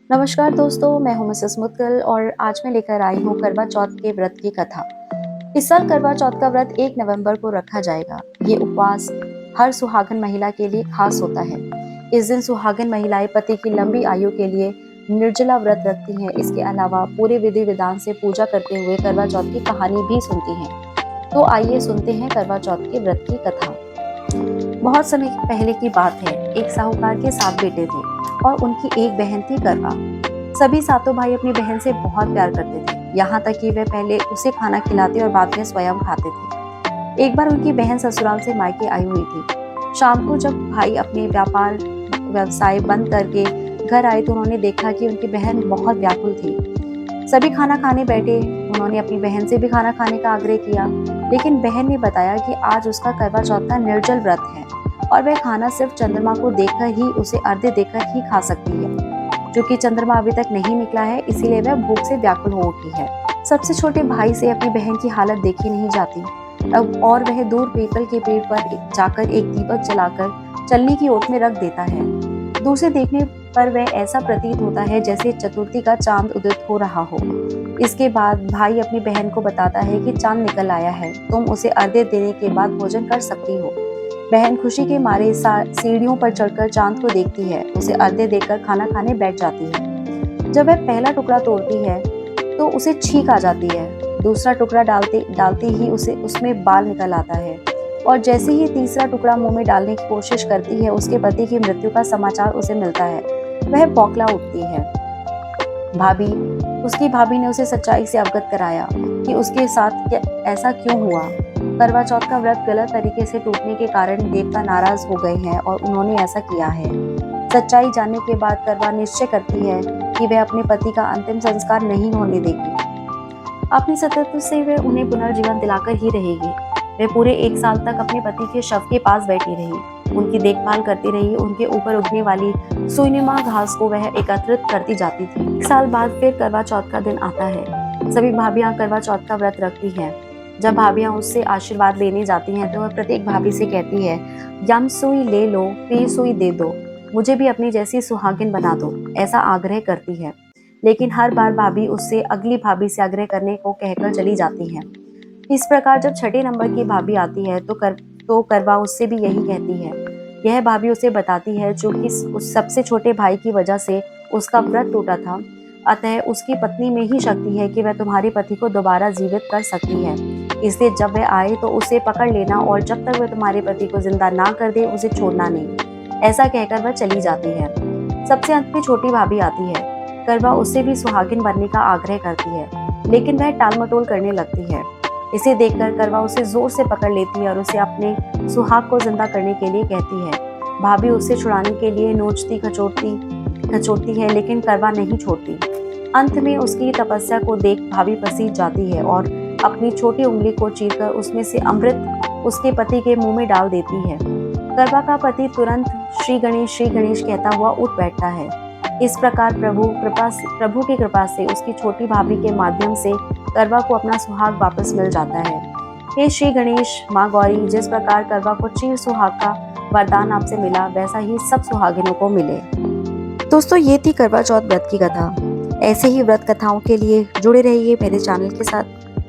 नमस्कार दोस्तों, मैं हूं मिसेस मुद्गल और आज मैं लेकर आई हूं करवा चौथ के व्रत की कथा। इस साल करवा चौथ का व्रत 1 नवंबर को रखा जाएगा। ये उपवास हर सुहागन महिला के लिए खास होता है। इस दिन सुहागन महिलाएं पति की लंबी आयु के लिए निर्जला व्रत रखती हैं। इसके अलावा पूरे विधि विधान से पूजा करते हुए करवा चौथ की कहानी भी सुनती हैं। तो आइए सुनते हैं करवा चौथ के व्रत की कथा। बहुत समय पहले की बात है। एक साहूकार के 7 बेटे थे और उनकी एक बहन थी करवा। सभी सातों भाई अपनी बहन से बहुत प्यार करते थे, यहाँ तक कि वे पहले उसे खाना खिलाते और बाद में स्वयं खाते थे। एक बार उनकी बहन ससुराल से मायके आई हुई थी। शाम को जब भाई अपने व्यापार व्यवसाय बंद करके घर आए तो उन्होंने देखा कि उनकी बहन बहुत व्याकुल थी। सभी खाना खाने बैठे। उन्होंने अपनी बहन से भी खाना खाने का आग्रह किया, लेकिन बहन ने बताया कि आज उसका करवा चौथ का निर्जल व्रत है और वह खाना सिर्फ चंद्रमा को देखकर ही, उसे अर्घ्य देकर ही खा सकती है। क्योंकि चंद्रमा अभी तक नहीं निकला है, इसीलिए वह भूख से व्याकुल हो उठी है। सबसे छोटे भाई से अपनी बहन की हालत देखी नहीं जाती अब, और वह दूर पीपल के पेड़ पर जाकर एक दीपक जलाकर चलनी की ओट में रख देता है। दूर से देखने पर वह ऐसा प्रतीत होता है जैसे चतुर्थी का चांद उदित हो रहा हो। इसके बाद भाई अपनी बहन को बताता है कि चांद निकल आया है, तुम उसे अर्घ्य देने के बाद भोजन कर सकती हो। बहन खुशी के मारे सीढ़ियों पर चढ़कर चांद को देखती है, उसे अर्घ्य देकर खाना खाने बैठ जाती है। जब वह पहला टुकड़ा तोड़ती है तो उसे छींक आ जाती है। दूसरा टुकड़ा डालते ही उसे उसमें बाल निकल आता है और जैसे ही तीसरा टुकड़ा मुंह में डालने की कोशिश करती है, उसके पति की मृत्यु का समाचार उसे मिलता है। वह बौखला उठती है। उसकी भाभी ने उसे सच्चाई से अवगत कराया कि उसके साथ ऐसा क्यों हुआ। करवा चौथ का व्रत गलत तरीके से टूटने के कारण देवता नाराज हो गए हैं और उन्होंने ऐसा किया है। सच्चाई जानने के बाद करवा निश्चय करती है कि वह अपने पति का अंतिम संस्कार नहीं होने देगी। अपनी सतत से वह उन्हें पुनर्जीवन दिलाकर ही रहेगी। वह पूरे 1 साल तक अपने पति के शव के पास बैठी रही, उनकी देखभाल करती रही। उनके ऊपर उगने वाली सुइनुमा घास को वह एकत्रित करती जाती थी। 1 साल बाद फिर करवा चौथ का दिन आता है। सभी भाभियां करवा चौथ का व्रत रखती हैं। जब भाभियां उससे आशीर्वाद लेने जाती हैं तो वह प्रत्येक भाभी से कहती है, यम सुई ले लो, पी सुई दे दो, मुझे भी अपनी जैसी सुहागिन बना दो, ऐसा आग्रह करती है। लेकिन हर बार भाभी उससे अगली भाभी से आग्रह करने को कहकर चली जाती है। इस प्रकार जब छठे नंबर की भाभी आती है तो करवा उससे भी यही कहती है। यह भाभी उसे बताती है जो कि उस सबसे छोटे भाई की वजह से उसका व्रत टूटा था, अतः उसकी पत्नी में ही शक्ति है कि वह तुम्हारे पति को दोबारा जीवित कर सकती है। इसलिए जब वह आए तो उसे पकड़ लेना और जब तक वह तुम्हारे पति को जिंदा ना कर दे उसे छोड़ना नहीं। ऐसा कहकर वह चली जाती है। सबसे अंत में छोटी भाभी आती है। करवा उससे भी सुहागिन बनने का आग्रह करती है, लेकिन वह टालमटोल करने लगती है। इसे देखकर करवा उसे जोर से पकड़ लेती है और उसे अपने सुहाग को जिंदा करने के लिए कहती है। भाभी उसे छुड़ाने के लिए नोचती खचोटती है, लेकिन करवा नहीं छोड़ती। अंत में उसकी तपस्या को देख भाभी पसीज जाती है और अपनी छोटी उंगली को चीरकर उसमें से अमृत उसके पति के मुंह में डाल देती है। करवा का पति तुरंत श्री गणेश कहता हुआ उठ बैठता है। इस प्रकार प्रभु की कृपा से उसकी छोटी भाभी के माध्यम से करवा को अपना सुहाग वापस मिल जाता है। हे श्री गणेश, माँ गौरी, जिस प्रकार करवा को चीर सुहाग का वरदान आपसे मिला, वैसा ही सब सुहागिनों को मिले। दोस्तों, ये थी करवा चौथ व्रत की कथा। ऐसे ही व्रत कथाओं के लिए जुड़े रहिए मेरे चैनल के साथ।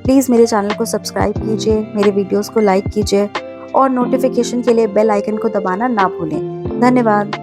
प्लीज़ मेरे चैनल को सब्सक्राइब कीजिए, मेरे वीडियोस को लाइक कीजिए और नोटिफिकेशन के लिए बेल आइकन को दबाना ना भूलें। धन्यवाद।